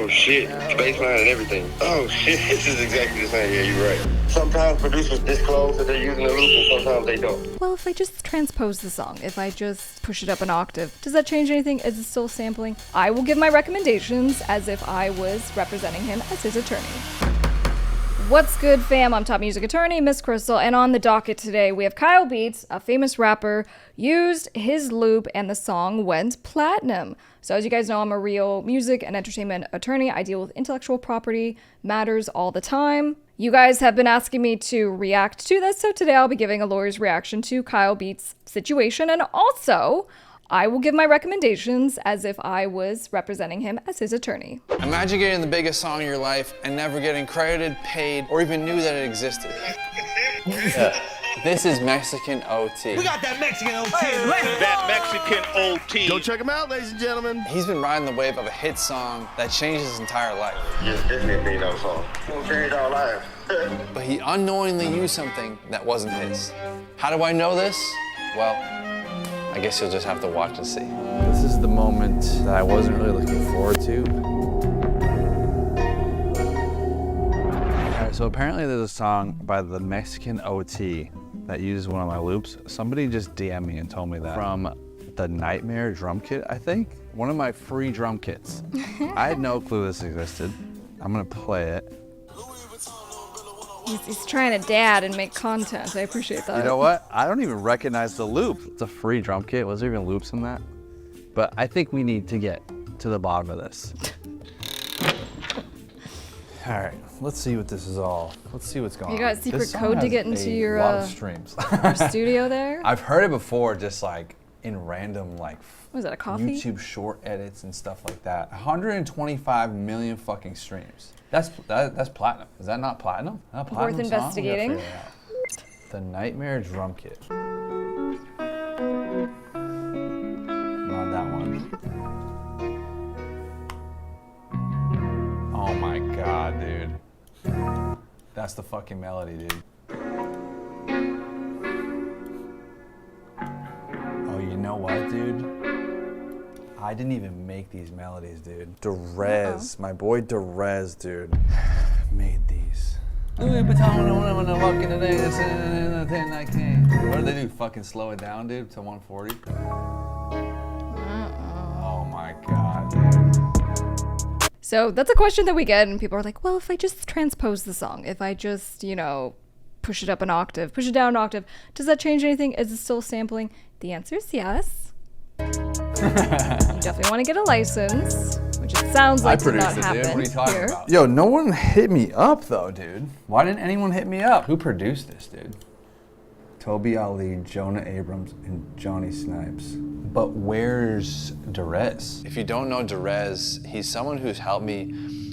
Oh shit, baseline and everything. Oh shit, this is exactly the same. Yeah, you're right. Sometimes producers disclose that they're using a loop and sometimes they don't. Well, if I just transpose the song, if I just push it up an octave, does that change anything? Is it still sampling? I will give my recommendations as if I was representing him as his attorney. What's good, fam? I'm top music attorney, Miss Krystle, and on the docket today we have Kyle Beats, a famous rapper, used his loop and the song went platinum. So as you guys know, I'm a real music and entertainment attorney. I deal with intellectual property matters all the time. You guys have been asking me to react to this, so today I'll be giving a lawyer's reaction to Kyle Beats' situation, and also I will give my recommendations as if I was representing him as his attorney. Imagine getting the biggest song of your life and never getting credited, paid, or even knew that it existed. This is Mexican OT. We got that Mexican OT. That Mexican OT. Go check him out, ladies and gentlemen. He's been riding the wave of a hit song that changed his entire life. Yeah, definitely no song. We'll change our lives. But he unknowingly used something that wasn't his. How do I know this? Well, I guess you'll just have to watch and see. This is the moment that I wasn't really looking forward to. All right, so apparently there's a song by the Mexican OT that uses one of my loops. Somebody just DM'd me and told me that from the Nightmare drum kit, I think. One of my free drum kits. I had no clue this existed. I'm gonna play it. He's trying to dad and make content. I appreciate that. You know what? I don't even recognize the loop. It's a free drum kit. Was there even loops in that? But I think we need to get to the bottom of this. All right, let's see what this is all. Let's see what's going on. You got secret This song code to has get into a your, lot of streams. your studio there? I've heard it before, just like in random like Was that a coffee? YouTube short edits and stuff like that. 125 million fucking streams. That's platinum. Is that not platinum? Not platinum Worth song? We gotta investigating. figure it out. The Nightmare drum kit. Not that one. Oh my god, dude. That's the fucking melody, dude. Oh, you know what, dude? I didn't even make these melodies, dude. Darez, my boy Darez, dude, made these. Louis Vuitton, what did they do? Fucking slow it down, dude, to 140? Oh my god, dude. So that's a question that we get, and people are like, well, if I just transpose the song, if I just, you know, push it up an octave, push it down an octave, does that change anything? Is it still sampling? The answer is yes. You definitely want to get a license, which it sounds like did not happen What are you talking here. about? Yo, no one hit me up though, dude. Why didn't anyone hit me up? Who produced this, dude? Toby Ali, Jonah Abrams, and Johnny Snipes. But where's Darez? If you don't know Darez, he's someone who's helped me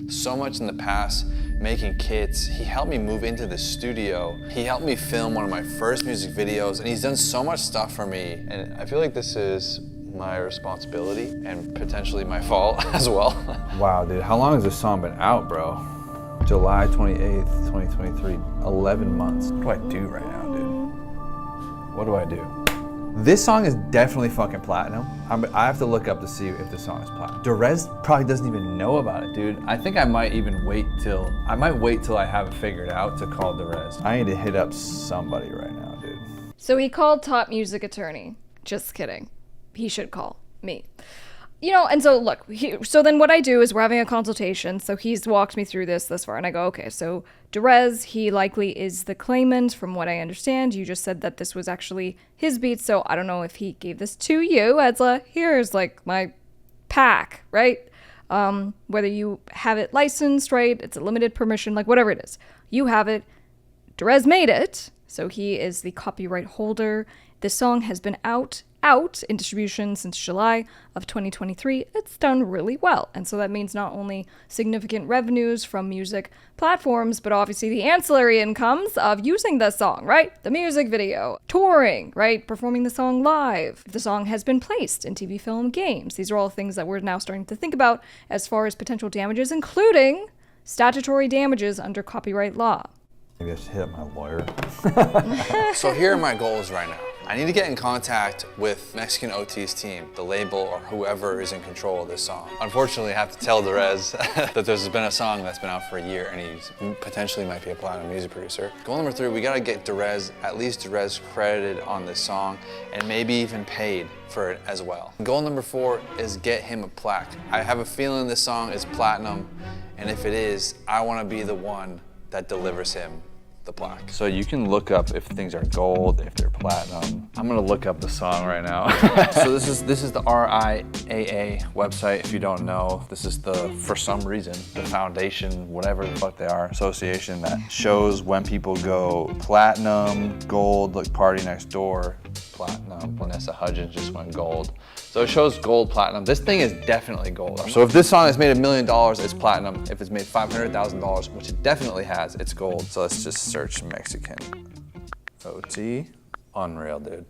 so much in the past, making kits. He helped me move into the studio. He helped me film one of my first music videos, and he's done so much stuff for me. And I feel like this is my responsibility and potentially my fault as well. Wow, dude, how long has this song been out, bro? July 28th, 2023, 11 months. What do I do right now, dude? What do I do? This song is definitely fucking platinum. I have to look up to see if the song is platinum. Darez probably doesn't even know about it, dude. I think I might even wait till I have it figured out to call Darez. I need to hit up somebody right now, dude. So he called top music attorney. Just kidding. He should call me. You know, and so look, so then what I do is we're having a consultation. So he's walked me through this far, and I go, okay, so Darez, he likely is the claimant from what I understand. You just said that this was actually his beat, so I don't know if he gave this to you as here's like my pack, right? Whether you have it licensed, right? It's a limited permission, like whatever it is. You have it. Darez made it, so he is the copyright holder. This song has been out in distribution since July of 2023. It's done really well. And so that means not only significant revenues from music platforms, but obviously the ancillary incomes of using the song, right? The music video, touring, right? Performing the song live. The song has been placed in TV, film, games. These are all things that we're now starting to think about as far as potential damages, including statutory damages under copyright law. Maybe I should hit up my lawyer. So here are my goals right now. I need to get in contact with Mexican OT's team, the label or whoever is in control of this song. Unfortunately, I have to tell Darez that there's been a song that's been out for a year and he potentially might be a platinum music producer. Goal number 3, we gotta get Darez, at least Darez, credited on this song and maybe even paid for it as well. Goal number 4 is get him a plaque. I have a feeling this song is platinum, and if it is, I wanna be the one that delivers him the plaque. So you can look up if things are gold, if they're platinum. I'm gonna look up the song right now. So this is the RIAA website. If you don't know, this is the, for some reason, the foundation, whatever the fuck they are, association that shows when people go platinum, gold, like Party Next Door, platinum. Vanessa Hudgens just went gold. So it shows gold, platinum. This thing is definitely gold. So if this song has made $1 million, it's platinum. If it's made $500,000, which it definitely has, it's gold. So let's just search Mexican OT. Unreal, dude.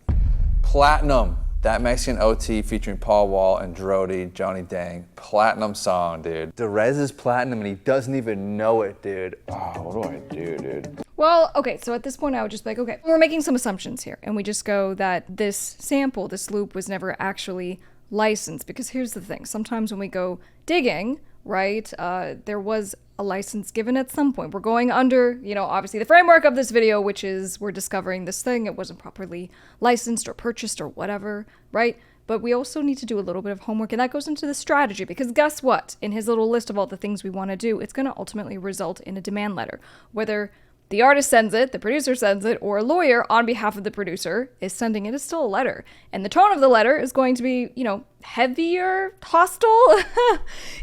Platinum. That Mexican OT featuring Paul Wall and Drody, Johnny Dang. Platinum song, dude. Darez is platinum and he doesn't even know it, dude. Oh, what do I do, dude? Well, okay, so at this point I would just be like, okay, we're making some assumptions here. And we just go that this sample, this loop, was never actually licensed. Because here's the thing, sometimes when we go digging, right, there was a license given at some point. We're going under, you know, obviously the framework of this video, which is we're discovering this thing, it wasn't properly licensed or purchased or whatever, right? But we also need to do a little bit of homework, and that goes into the strategy, because guess what? In his little list of all the things we want to do, it's going to ultimately result in a demand letter. Whether the artist sends it, the producer sends it, or a lawyer on behalf of the producer is sending it, is still a letter. And the tone of the letter is going to be, you know, heavier, hostile,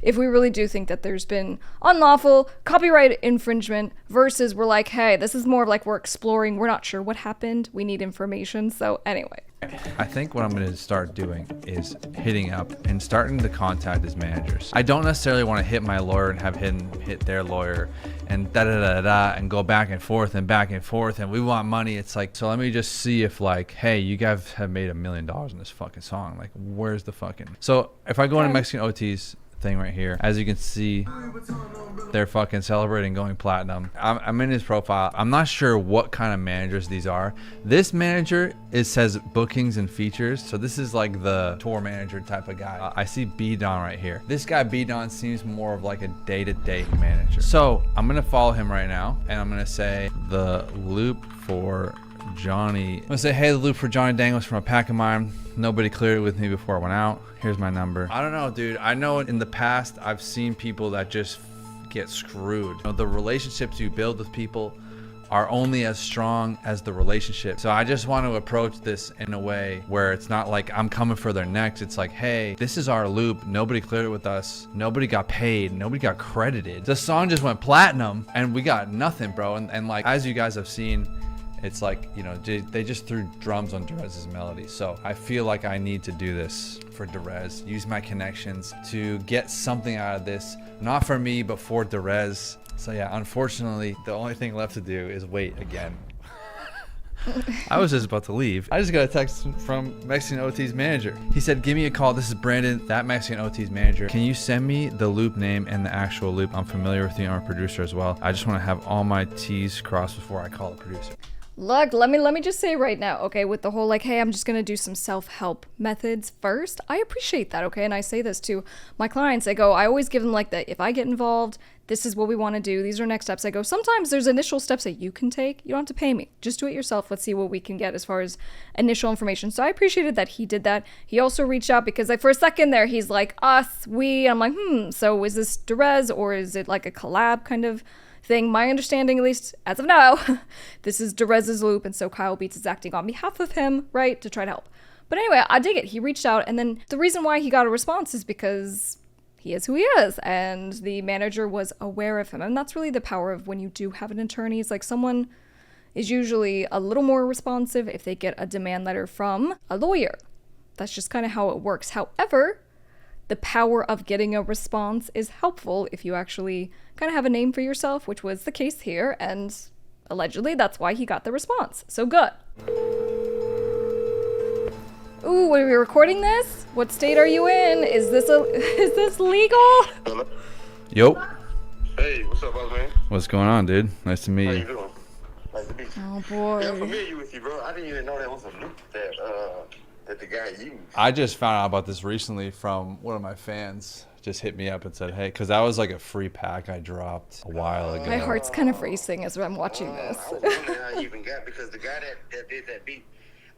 if we really do think that there's been unlawful copyright infringement versus we're like, hey, this is more of like we're exploring, we're not sure what happened, we need information. So anyway. I think what I'm going to start doing is hitting up and starting to contact his managers. I don't necessarily want to hit my lawyer and have him hit their lawyer and da-da-da-da and go back and forth and we want money. It's like, so let me just see if like, hey, you guys have made $1 million in this fucking song. Like, where's the fucking... So if I go into Mexican OT's thing right here, as you can see, they're fucking celebrating going platinum. I'm in his profile. I'm not sure what kind of managers these are. This manager, it says bookings and features. So this is like the tour manager type of guy. I see Bradon right here. This guy Bradon seems more of like a day-to-day manager. So I'm gonna follow him right now and I'm gonna say the loop for Johnny. I'm gonna say, hey, the loop for Johnny Dang was from a pack of mine. Nobody cleared it with me before I went out. Here's my number. I don't know, dude. I know in the past I've seen people that just get screwed. You know, the relationships you build with people are only as strong as the relationship. So I just want to approach this in a way where it's not like I'm coming for their necks. It's like, hey, this is our loop. Nobody cleared it with us. Nobody got paid. Nobody got credited. The song just went platinum and we got nothing, bro. And like, as you guys have seen, it's like, you know, they just threw drums on Darez's melody. So I feel like I need to do this for Darez, use my connections to get something out of this, not for me, but for Darez. So yeah, unfortunately, the only thing left to do is wait again. I was just about to leave. I just got a text from Mexican OT's manager. He said, give me a call. This is Brandon, that Mexican OT's manager. Can you send me the loop name and the actual loop? I'm familiar with you. I'm a producer as well. I just want to have all my T's crossed before I call the producer. Look, let me just say right now, okay, with the whole like, hey, I'm just gonna do some self-help methods first. I appreciate that, okay? And I say this to my clients. I go, I always give them like the, if I get involved, this is what we want to do. These are next steps. I go, sometimes there's initial steps that you can take. You don't have to pay me. Just do it yourself. Let's see what we can get as far as initial information. So I appreciated that he did that. He also reached out because like for a second there, he's like, us, we. I'm like, so is this Darez or is it like a collab kind of thing? My understanding, at least as of now, this is Darez's loop, and so Kyle Beats is acting on behalf of him, right, to try to help. But anyway, I dig it. He reached out, and then the reason why he got a response is because he is who he is, and the manager was aware of him. And that's really the power of when you do have an attorney. It's like someone is usually a little more responsive if they get a demand letter from a lawyer. That's just kind of how it works. However, the power of getting a response is helpful if you actually kind of have a name for yourself, which was the case here, and allegedly that's why he got the response. So good. Ooh, are we recording this? What state are you in? Is this legal? Hello? Yo. Hey, what's up, boss man? What's going on, dude? Nice to meet How you you. doing? Nice to meet Oh I'm boy. familiar with you, bro. I didn't even know that was a loop that the guy used. I just found out about this recently from one of my fans. Just hit me up and said, hey, because that was like a free pack I dropped a while ago. My heart's kind of racing as I'm watching this. I was wondering how you even got, because the guy that did that beat,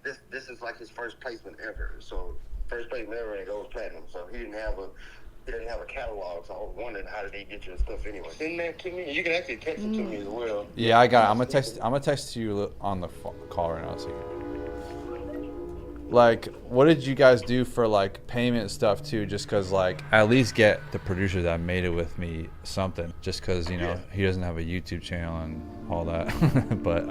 this is like his first placement ever. So first placement ever, and it goes platinum. So he didn't have a catalog. So I was wondering, how did he get your stuff anyway? Send that to me. You can actually text it to me as well. Yeah, I got it. I'm gonna text you on the call right now. So like, what did you guys do for like payment stuff too? Just cause like, at least get the producer that made it with me something. Just cause, you know, he doesn't have a YouTube channel and all that. But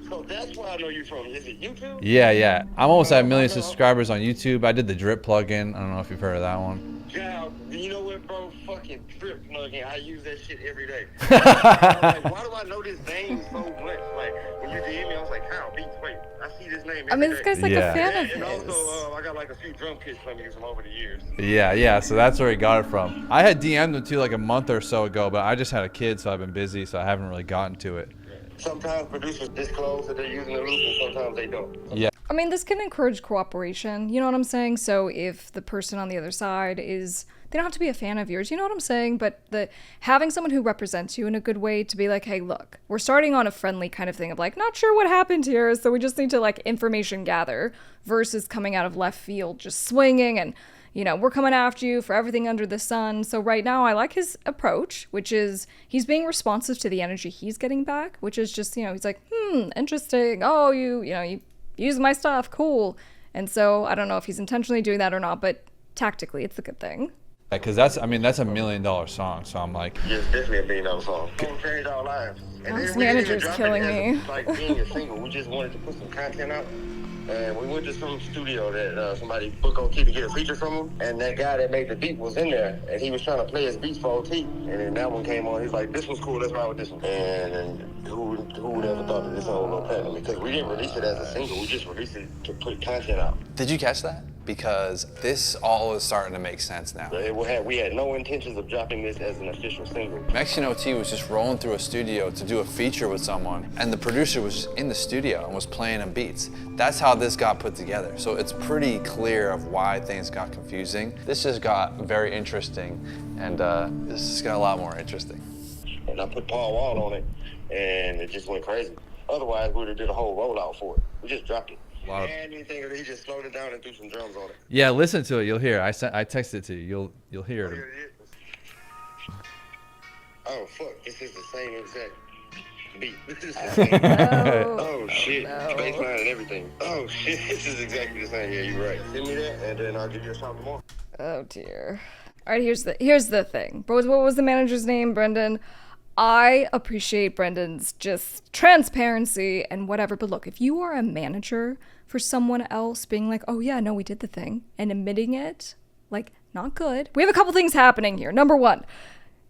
So that's where I know you from. Is it YouTube? yeah. I'm almost at 1 million subscribers on YouTube. I did the drip plugin. I don't know if you've heard of that one. Yeah, you know what, bro? Fucking drip plugin. I use that shit every day. Like, why do I know this name so much? Like, when you DM me, I was like, Kyle Beats, wait, I see this name every This day. guy's like a fan of And his. also, I got like a few drum kits from you from over the years. Yeah. So that's where he got it from. I had DM'd him too like a month or so ago, but I just had a kid, so I've been busy, so I haven't really gotten to it. Sometimes producers disclose that they're using the loop, and sometimes they don't. Yeah. This can encourage cooperation, you know what I'm saying? So if the person on the other side they don't have to be a fan of yours, you know what I'm saying? But having someone who represents you in a good way to be like, hey, look, we're starting on a friendly kind of thing of like, not sure what happened here, so we just need to like information gather, versus coming out of left field, just swinging and, you know, we're coming after you for everything under the sun. So right now I like his approach, which is he's being responsive to the energy he's getting back, which is just, you know, he's like, interesting. Oh, you use my stuff, cool. And so I don't know if he's intentionally doing that or not, but tactically it's a good thing. Because that's a $1 million song, so I'm like, Yeah, it's definitely a $1 million song. Don't change our lives. And This then we didn't even manager's drop killing it me. as like being a single. We just wanted to put some content out. And we went to some studio that somebody booked OT to get a feature from him. And that guy that made the beat was in there. And he was trying to play his beats for OT. And then that one came on. He's like, this one's cool. Let's ride with this one. And who would ever thought that this song would go platinum? Because we didn't release it as a single. We just released it to put content out. Did you catch that? Because this all is starting to make sense now. We had no intentions of dropping this as an official single. Mexican OT was just rolling through a studio to do a feature with someone, and the producer was just in the studio and was playing him beats. That's how this got put together. So it's pretty clear of why things got confusing. This just got very interesting, and this just got a lot more interesting. And I put Paul Wall on it, and it just went crazy. Otherwise, we would have did a whole rollout for it. We just dropped it. And anything, he just slowed it down and threw some drums on it. yeah, listen to it. You'll hear. I texted it to you. You'll hear it. Oh fuck! This is the same exact beat. This is the same. Oh shit! Bass line and everything. Oh shit! This is exactly the same. Yeah, you're right. Send me that, and then I'll give you a shot more. Oh dear. All right, here's the thing. What was the manager's name, Brendan? I appreciate Brendan's just transparency and whatever, but look, if you are a manager for someone else being like, oh yeah, no, we did the thing, and admitting it, like, not good. We have a couple things happening here. Number one,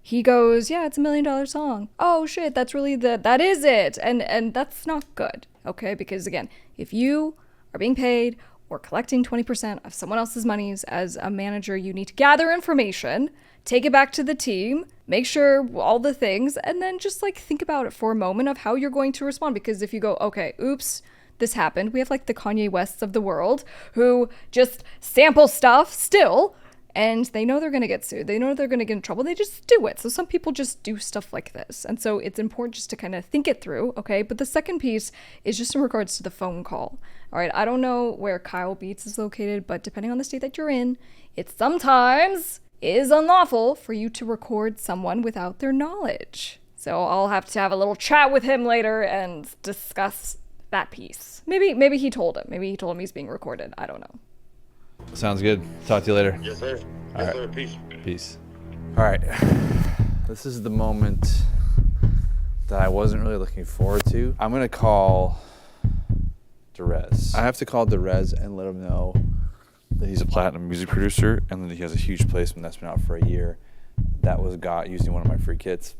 he goes, yeah, it's $1 million song. Oh shit, that's really that is it. And that's not good, okay? Because again, if you are being paid or collecting 20% of someone else's monies as a manager, you need to gather information, take it back to the team, make sure all the things, and then just like think about it for a moment of how you're going to respond. Because if you go, okay, oops, this happened. We have like the Kanye Wests of the world who just sample stuff still, and they know they're going to get sued. They know they're going to get in trouble. They just do it. So some people just do stuff like this. And so it's important just to kind of think it through, okay? But the second piece is just in regards to the phone call. All right, I don't know where Kyle Beats is located, but depending on the state that you're in, it sometimes is unlawful for you to record someone without their knowledge. So I'll have to have a little chat with him later and discuss that piece. Maybe he told him. Maybe he told him he's being recorded. I don't know. Sounds good. Talk to you later. Yes, sir. All right. Sir. Peace. Peace. All right. This is the moment that I wasn't really looking forward to. I'm going to call Darez. I have to call Darez and let him know that he's a platinum music producer and that he has a huge placement that's been out for a year. That was got using one of my free kits.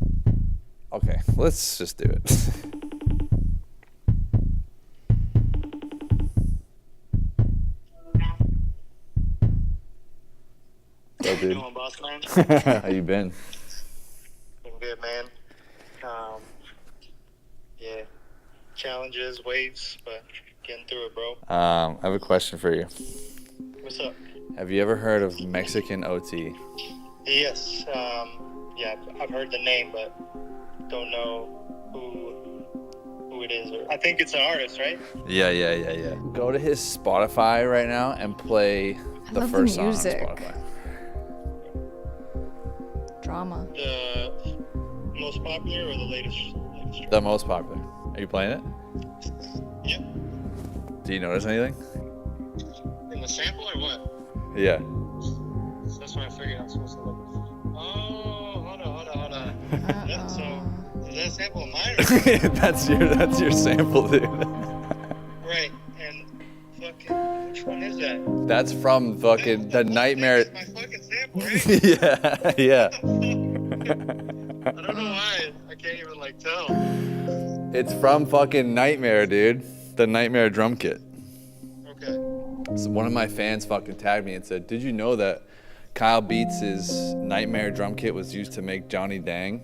Okay, let's just do it. How you doing, boss man? How you been? Been good, man. Yeah. challenges, waves, but getting through it, bro. I have a question for you. What's up? Have you ever heard of Mexican OT? Yes. Yeah, I've heard the name, but don't know who it is. I think it's an artist, right? Yeah. Go to his Spotify right now and play the love the first song on music. Spotify. Drama. The most popular or the latest track? The most popular. Are you playing it? Yep. Do you notice anything? In the sample or what? Yeah. That's what I figured I was supposed to look. Oh, hold on. Yeah, so, is that a sample of mine? Or that's your sample, dude. right, and fucking, which one is that? That's from fucking the Nightmare. That's my fucking sample, right? yeah. I don't know why. I can't even, tell. It's from fucking Nightmare, dude. The Nightmare drum kit. Okay. So one of my fans fucking tagged me and said, "Did you know that Kyle Beats' Nightmare drum kit was used to make Johnny Dang?"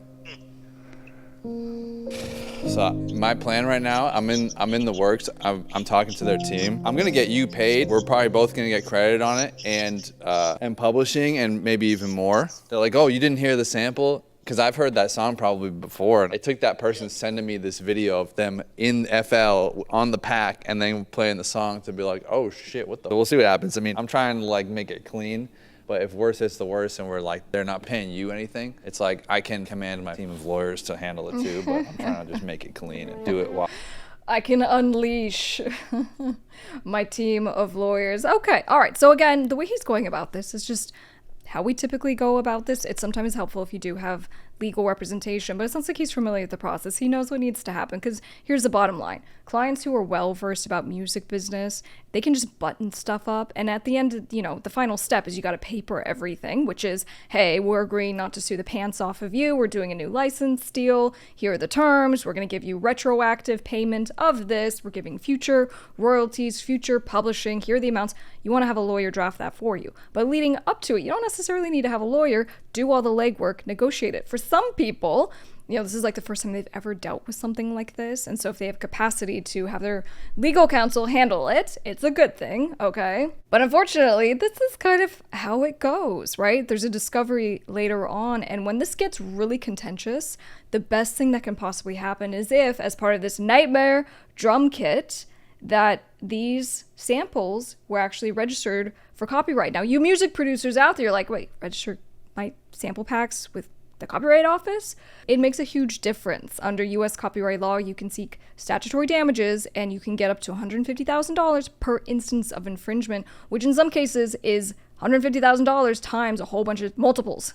So my plan right now, I'm in the works. I'm talking to their team. I'm gonna get you paid. We're probably both gonna get credit on it, and publishing, and maybe even more. They're like, "Oh, you didn't hear the sample?" Because I've heard that song probably before. It took that person sending me this video of them in FL on the Plaque and then playing the song to be like, "Oh shit, what the?" We'll see what happens. I mean, I'm trying to make it clean. But if worse hits the worst and we're they're not paying you anything, it's I can command my team of lawyers to handle it too, but I'm trying to just make it clean and do it while. I can unleash my team of lawyers. Okay, all right. So again, the way he's going about this is just how we typically go about this. It's sometimes helpful if you do have legal representation, but it sounds like he's familiar with the process. He knows what needs to happen, because here's the bottom line. Clients who are well-versed about music business, they can just button stuff up, and at the end, the final step is you got to paper everything, which is, hey, we're agreeing not to sue the pants off of you, we're doing a new license deal, here are the terms, we're going to give you retroactive payment of this, we're giving future royalties, future publishing, here are the amounts. You want to have a lawyer draft that for you. But leading up to it, you don't necessarily need to have a lawyer do all the legwork, negotiate it. For some people, this is the first time they've ever dealt with something like this. And so if they have capacity to have their legal counsel handle it, it's a good thing, okay? But unfortunately, this is kind of how it goes, right? There's a discovery later on. And when this gets really contentious, the best thing that can possibly happen is if, as part of this Nightmare drum kit, that these samples were actually registered for copyright. Now, you music producers out there, you're like, wait, register my sample packs with the Copyright Office? It makes a huge difference. Under US copyright law, you can seek statutory damages, and you can get up to $150,000 per instance of infringement, which in some cases is $150,000 times a whole bunch of multiples.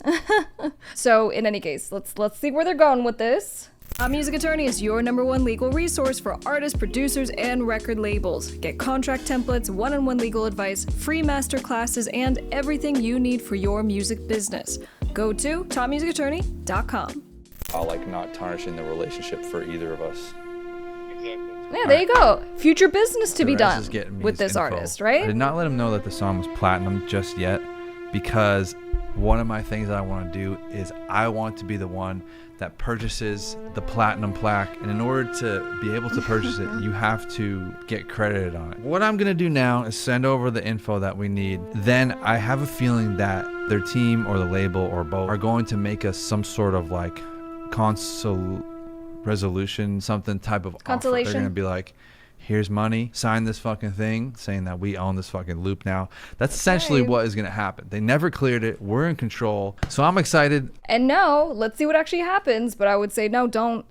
So in any case, let's see where they're going with this. Music Attorney is your #1 legal resource for artists, producers, and record labels. Get contract templates, one-on-one legal advice, free master classes, and everything you need for your music business. Go to topmusicattorney.com. While not tarnishing the relationship for either of us. Exactly. Yeah, there you go. Future business to be Darez done is getting me with his this info. artist, I right? did not let him know that the song was platinum just yet, because one of my things that I want to do is I want to be the one that purchases the platinum plaque, and in order to be able to purchase it, you have to get credited on it. What I'm going to do now is send over the info that we need. Then I have a feeling that their team or the label or both are going to make us some sort of resolution, something type of offer. Consolation. They're going to be like, here's money, sign this fucking thing saying that we own this fucking loop now. That's essentially what is going to happen. They never cleared it. We're in control. So I'm excited. And no, let's see what actually happens. But I would say no, don't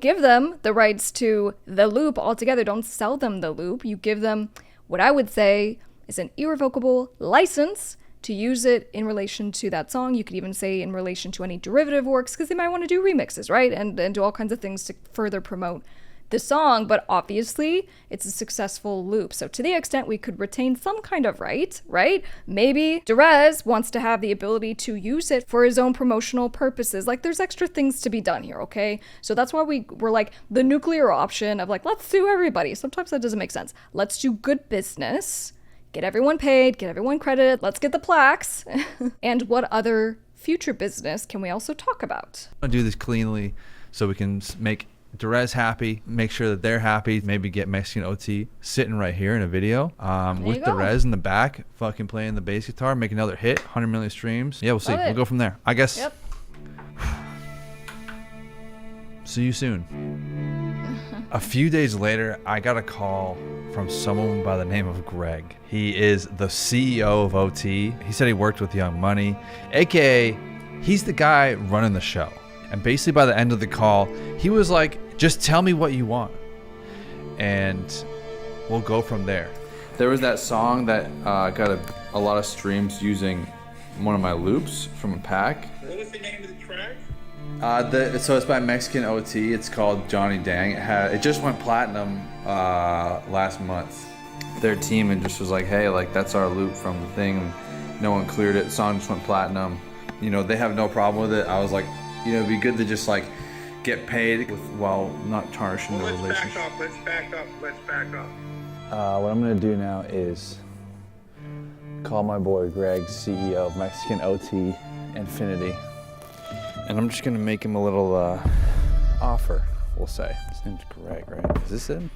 give them the rights to the loop altogether. Don't sell them the loop. You give them what I would say is an irrevocable license to use it in relation to that song. You could even say in relation to any derivative works, because they might want to do remixes, right? And do all kinds of things to further promote the song, but obviously it's a successful loop. So to the extent we could retain some kind of right? Maybe Darez wants to have the ability to use it for his own promotional purposes. There's extra things to be done here, okay? So that's why we're the nuclear option of let's sue everybody. Sometimes that doesn't make sense. Let's do good business, get everyone paid, get everyone credited, let's get the plaques. And what other future business can we also talk about? I want to do this cleanly so we can make Darez happy, make sure that they're happy, maybe get Mexican OT sitting right here in a video with Darez in the back, fucking playing the bass guitar, make another hit, 100 million streams. Yeah, we'll see. We'll go from there. I guess. Yep. See you soon. A few days later, I got a call from someone by the name of Greg. He is the CEO of OT. He said he worked with Young Money, aka he's the guy running the show. And basically by the end of the call, he was like, just tell me what you want and we'll go from there. There was that song that got a lot of streams using one of my loops from a pack. What was the name of the track? So it's by Mexican OT. It's called Johnny Dang. It just went platinum last month. Their team and just was like, hey, like that's our loop from the thing. No one cleared it. The song just went platinum. You know, they have no problem with it. I was like, you know, it'd be good to just like get paid while not tarnishing the relationship. Let's back up. What I'm gonna do now is call my boy Greg, CEO of Mexican OT Infinity. And I'm just gonna make him a little offer, we'll say. His name's Greg, right? Is this him?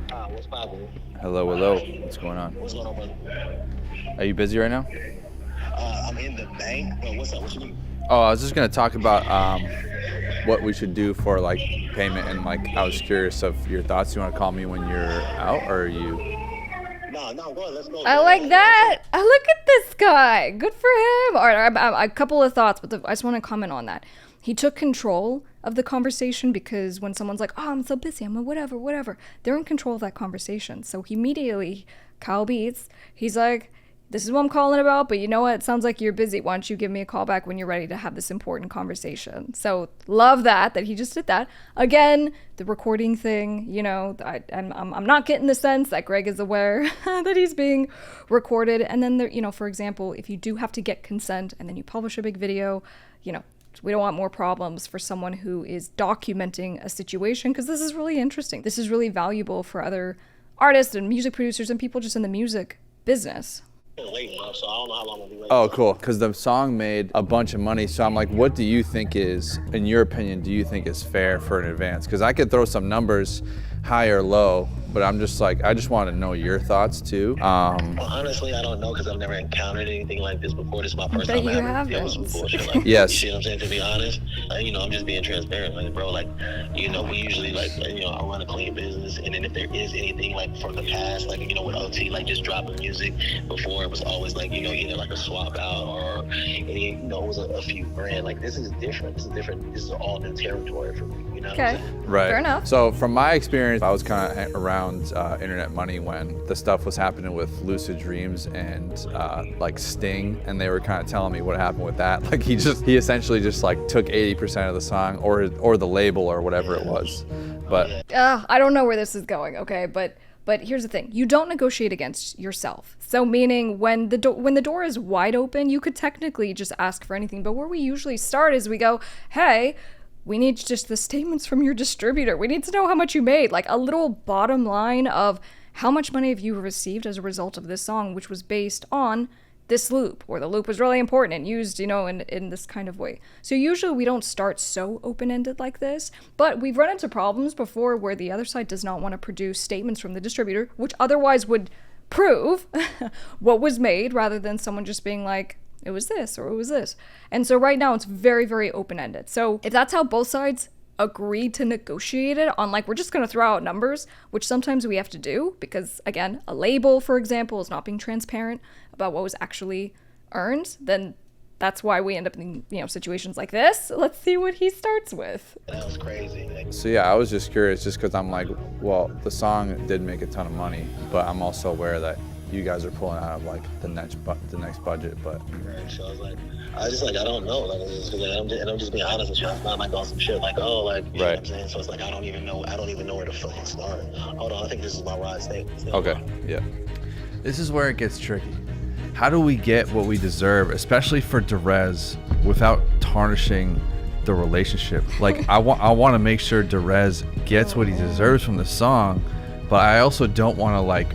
What's poppin'? Hello. What's going on? What's going on, brother? Are you busy right now? I'm in the bank, but what's up? What you need? Oh, I was just gonna talk about what we should do for like payment, and like I was curious of your thoughts. You wanna call me when you're out, or are you? No, go ahead, let's go. I like that. I look at this guy. Good for him. All right, a couple of thoughts, but I just want to comment on that. He took control of the conversation because when someone's like, oh, I'm so busy, I'm a whatever, they're in control of that conversation. So he immediately, Kyle Beats, he's like, this is what I'm calling about, but you know what? It sounds like you're busy. Why don't you give me a call back when you're ready to have this important conversation? So love that he just did that. Again, the recording thing, you know, I'm not getting the sense that Greg is aware that he's being recorded. And then, there, you know, for example, if you do have to get consent and then you publish a big video, you know, we don't want more problems for someone who is documenting a situation, because this is really interesting. This is really valuable for other artists and music producers and people just in the music business. Late, bro, so I don't know how long I'll be waiting. Oh, cool. Because the song made a bunch of money. So I'm like, what do you think is, in your opinion, do you think is fair for an advance? Because I could throw some numbers high or low, but I'm just like, I just want to know your thoughts too. Well, honestly, I don't know, because I've never encountered anything like this before. This is my first time ever dealing with some bullshit like yes. You see what I'm saying? To be honest, you know, I'm just being transparent, like, bro. Like, you know, we usually like, you know, I run a clean business, and then if there is anything like from the past, like, you know, with OT, like just dropping music before, it was always like, you know, either like a swap out or, you know, it was a few grand. Like, this is different. This is all new territory for me. You know? Okay. Right. Fair enough. So from my experience, I was kind of around Internet Money when the stuff was happening with Lucid Dreams and like Sting, and they were kind of telling me what happened with that. Like he essentially just like took 80% of the song or the label or whatever it was. But I don't know where this is going, okay? But here's the thing. You don't negotiate against yourself. So meaning when the door is wide open, you could technically just ask for anything. But where we usually start is we go, hey, we need just the statements from your distributor. We need to know how much you made. Like a little bottom line of how much money have you received as a result of this song, which was based on this loop, or the loop was really important and used, you know, in this kind of way. So usually we don't start so open-ended like this, but we've run into problems before where the other side does not want to produce statements from the distributor, which otherwise would prove what was made, rather than someone just being like, it was this or it was this. And so right now it's very, very open-ended. So if that's how both sides agree to negotiate it on, like, we're just going to throw out numbers, which sometimes we have to do because, again, a label, for example, is not being transparent about what was actually earned, then that's why we end up in, you know, situations like this. Let's see what he starts with. That was crazy. so yeah, I was just curious just because I'm like, well, the song did make a ton of money, but I'm also aware that you guys are pulling out of like the next budget, but. So I was like, I don't know. Like, I'm just being honest with you. I'm not like on some shit like, oh, like, you know what I'm saying? So it's like, I don't even know where to fucking start. Hold on, I think this is my ride state. Okay, yeah. This is where it gets tricky. How do we get what we deserve, especially for Darez, without tarnishing the relationship? Like, I want to make sure Darez gets what he deserves from the song, but I also don't want to like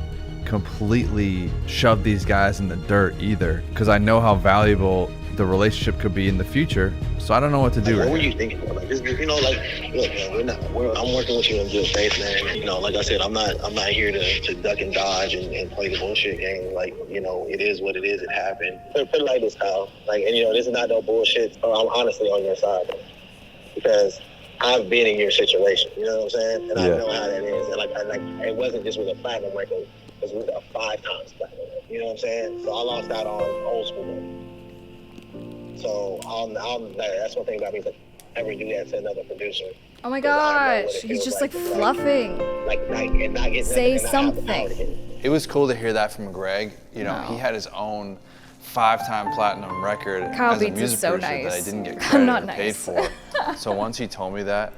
completely shove these guys in the dirt either, because I know how valuable the relationship could be in the future. So I don't know what to do. What right were now. you thinking? Like, just, you know, like, look, man, I'm working with you in good faith, man. And, you know, like I said, I'm not here to duck and dodge and play the bullshit game. Like, you know, it is what it is. It happened. Put it like this, Kyle. Like, and you know, this is not no bullshit. I'm honestly on your side, man, because I've been in your situation. You know what I'm saying? And I know how that is. And like, it wasn't just with a platinum record. It was with a 5 times platinum record. You know what I'm saying? So I lost out on old school. So that's one thing about me. Like, never do that to another producer. Oh my gosh, he's just like fluffing. And not get Say something. It was cool to hear that from Greg. You know, he had his own 5-time platinum record Kyle as a Beats is music so producer that I nice. didn't get I'm credit not or nice. paid for. So once he told me that,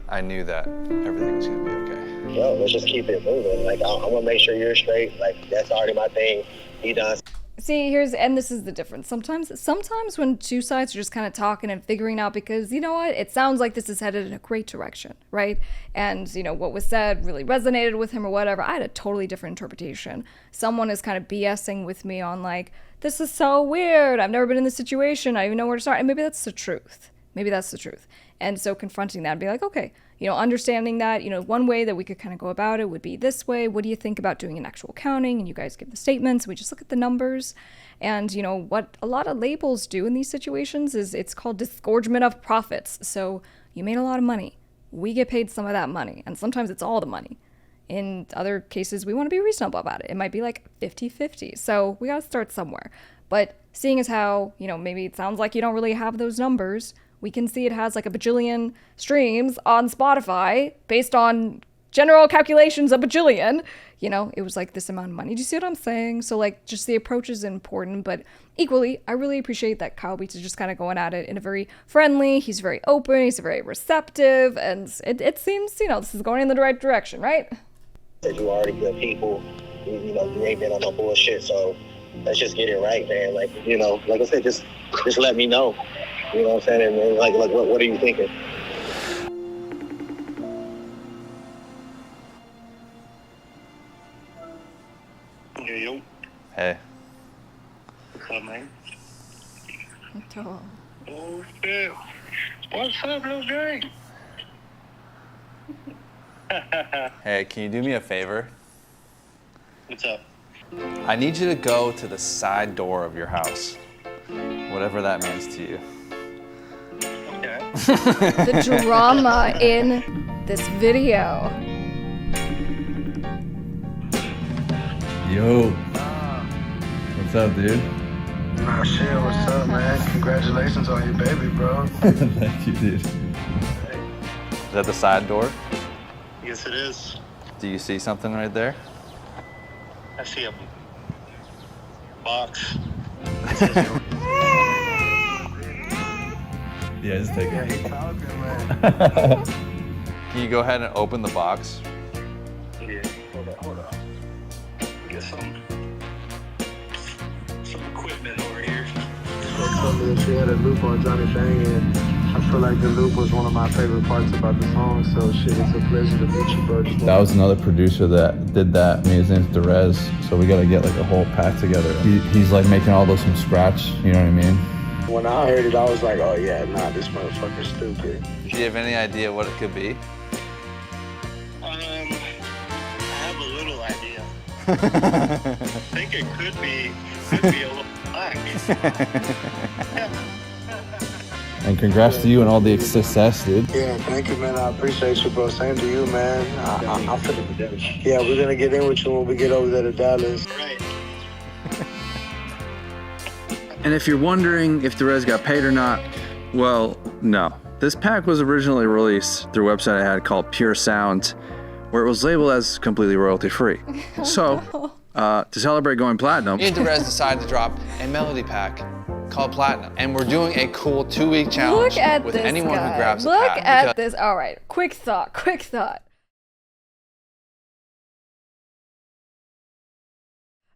I knew that everything was gonna be okay. Yo, let's just keep it moving. Like, I'm gonna make sure you're straight. Like, that's already my thing. He done. See, and this is the difference. Sometimes when two sides are just kind of talking and figuring out, because you know what, it sounds like this is headed in a great direction, right? And you know what was said really resonated with him or whatever. I had a totally different interpretation. Someone is kind of BSing with me on like, this is so weird. I've never been in this situation. I don't even know where to start. And maybe that's the truth. And so confronting that and be like, okay, you know, understanding that, you know, one way that we could kind of go about it would be this way. What do you think about doing an actual counting? And you guys give the statements. We just look at the numbers. And, you know, what a lot of labels do in these situations is it's called disgorgement of profits. So you made a lot of money. We get paid some of that money. And sometimes it's all the money. In other cases, we want to be reasonable about it. It might be like 50-50. So we got to start somewhere. But seeing as how, you know, maybe it sounds like you don't really have those numbers, we can see it has like a bajillion streams on Spotify based on general calculations, a bajillion. You know, it was like this amount of money. Do you see what I'm saying? So like just the approach is important, but equally, I really appreciate that Kyle Beats is just kind of going at it in a very friendly, he's very open, he's very receptive, and it seems, you know, this is going in the right direction, right? You already good people. You know, you ain't been on no bullshit, so let's just get it right, man. Like, you know, like I said, just let me know. You know what I'm saying? And like what are you thinking? Yo. Hey. What's up, man? Oh. Oh, shit. What's up, little guy? Hey, can you do me a favor? What's up? I need you to go to the side door of your house, whatever that means to you. Okay. The drama in this video. Yo. What's up, dude? Nah, shit, what's up, man? Congratulations on your baby, bro. Thank you, dude. Is that the side door? Yes, it is. Do you see something right there? I see a box. Yeah, just take Yeah, it. he talking, man. Can you go ahead and open the box? Yeah. Hold up. Get some equipment over here. She had a loop on Johnny Bang, and I feel like the loop was one of my favorite parts about the song, so shit, it's a pleasure to meet you, bro. That was another producer that did that. His name's Darez, so we gotta get like a whole pack together. He's like making all those from scratch, you know what I mean? When I heard it, I was like, oh yeah, nah, this motherfucker's stupid. Do you have any idea what it could be? I have a little idea. I think it could be a little Plaque. And congrats to you and all the success, dude. Yeah, thank you, man. I appreciate you, bro. Same to you, man. Yeah, we're gonna get in with you when we get over there to Dallas. Right. And if you're wondering if Darez got paid or not, well, no. This pack was originally released through a website I had called Pure Sound, where it was labeled as completely royalty free. So, to celebrate going platinum, Me and Darez decided to drop a melody pack called Platinum, and we're doing a cool 2-week challenge Look at with this anyone guy. who grabs the Look pack. at this. All right, quick thought.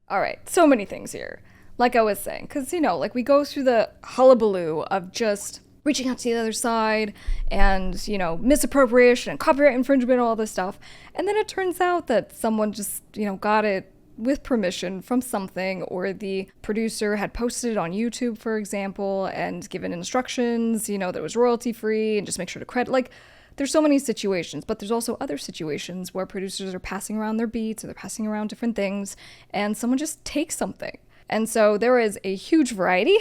All right, so many things here. Like I was saying, because, you know, like we go through the hullabaloo of just reaching out to the other side and, you know, misappropriation and copyright infringement and all this stuff. And then it turns out that someone just, you know, got it with permission from something, or the producer had posted it on YouTube, for example, and given instructions, you know, that it was royalty free and just make sure to credit. Like, there's so many situations, but there's also other situations where producers are passing around their beats or they're passing around different things and someone just takes something. And so there is a huge variety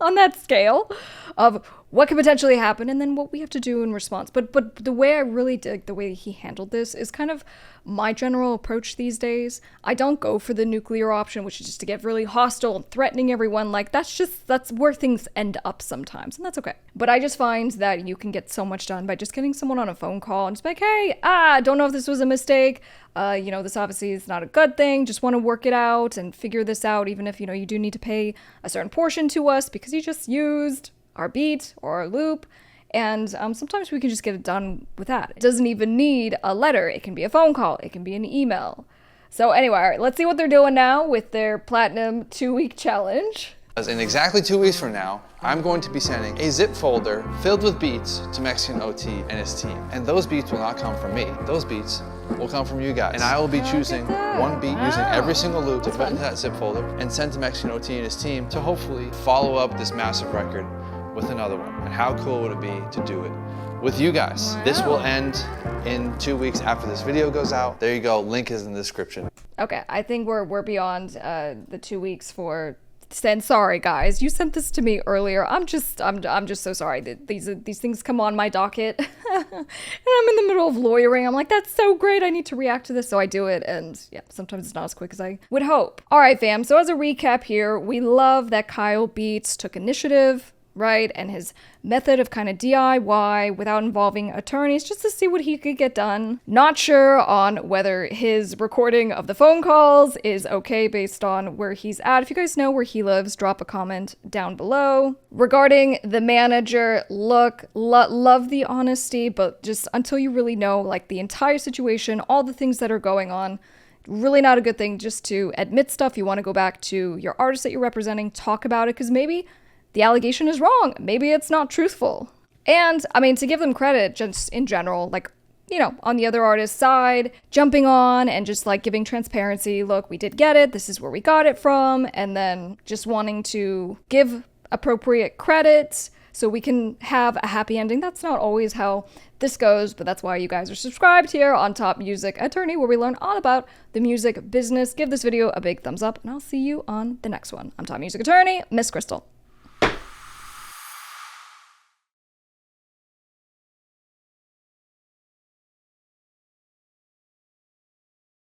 on that scale of what could potentially happen and then what we have to do in response. But the way I really dig the way he handled this is kind of my general approach these days. I don't go for the nuclear option, which is just to get really hostile and threatening everyone. Like, that's where things end up sometimes, and that's okay. But I just find that you can get so much done by just getting someone on a phone call and just be like, hey, don't know if this was a mistake. You know, this obviously is not a good thing. Just want to work it out and figure this out, even if, you know, you do need to pay a certain portion to us because you just used our beat or our loop. And sometimes we can just get it done with that. It doesn't even need a letter. It can be a phone call. It can be an email. So anyway, all right, let's see what they're doing now with their Platinum 2-week challenge. In exactly 2 weeks from now, I'm going to be sending a zip folder filled with beats to Mexican OT and his team. And those beats will not come from me. Those beats will come from you guys. And I will be choosing one beat using every single loop to put into that zip folder and send to Mexican OT and his team to hopefully follow up this massive record with another one. And how cool would it be to do it with you guys? This will end in 2 weeks after this video goes out. There you go, link is in the description. Okay, I think we're beyond the 2 weeks for saying sorry, guys. You sent this to me earlier. I'm just so sorry that these things come on my docket, and I'm in the middle of lawyering. I'm like, that's so great. I need to react to this, so I do it. And yeah, sometimes it's not as quick as I would hope. All right, fam. So as a recap here, we love that Kyle Beats took initiative, right? And his method of kind of DIY without involving attorneys just to see what he could get done. Not sure on whether his recording of the phone calls is okay based on where he's at. If you guys know where he lives, drop a comment down below. Regarding the manager, look, love the honesty, but just until you really know like the entire situation, all the things that are going on, really not a good thing just to admit stuff. You want to go back to your artist that you're representing, talk about it, because maybe the allegation is wrong. Maybe it's not truthful. And, I mean, to give them credit, just in general, like, you know, on the other artist's side, jumping on and just, like, giving transparency. Look, we did get it. This is where we got it from. And then just wanting to give appropriate credit so we can have a happy ending. That's not always how this goes, but that's why you guys are subscribed here on Top Music Attorney, where we learn all about the music business. Give this video a big thumbs up, and I'll see you on the next one. I'm Top Music Attorney, Miss Krystle.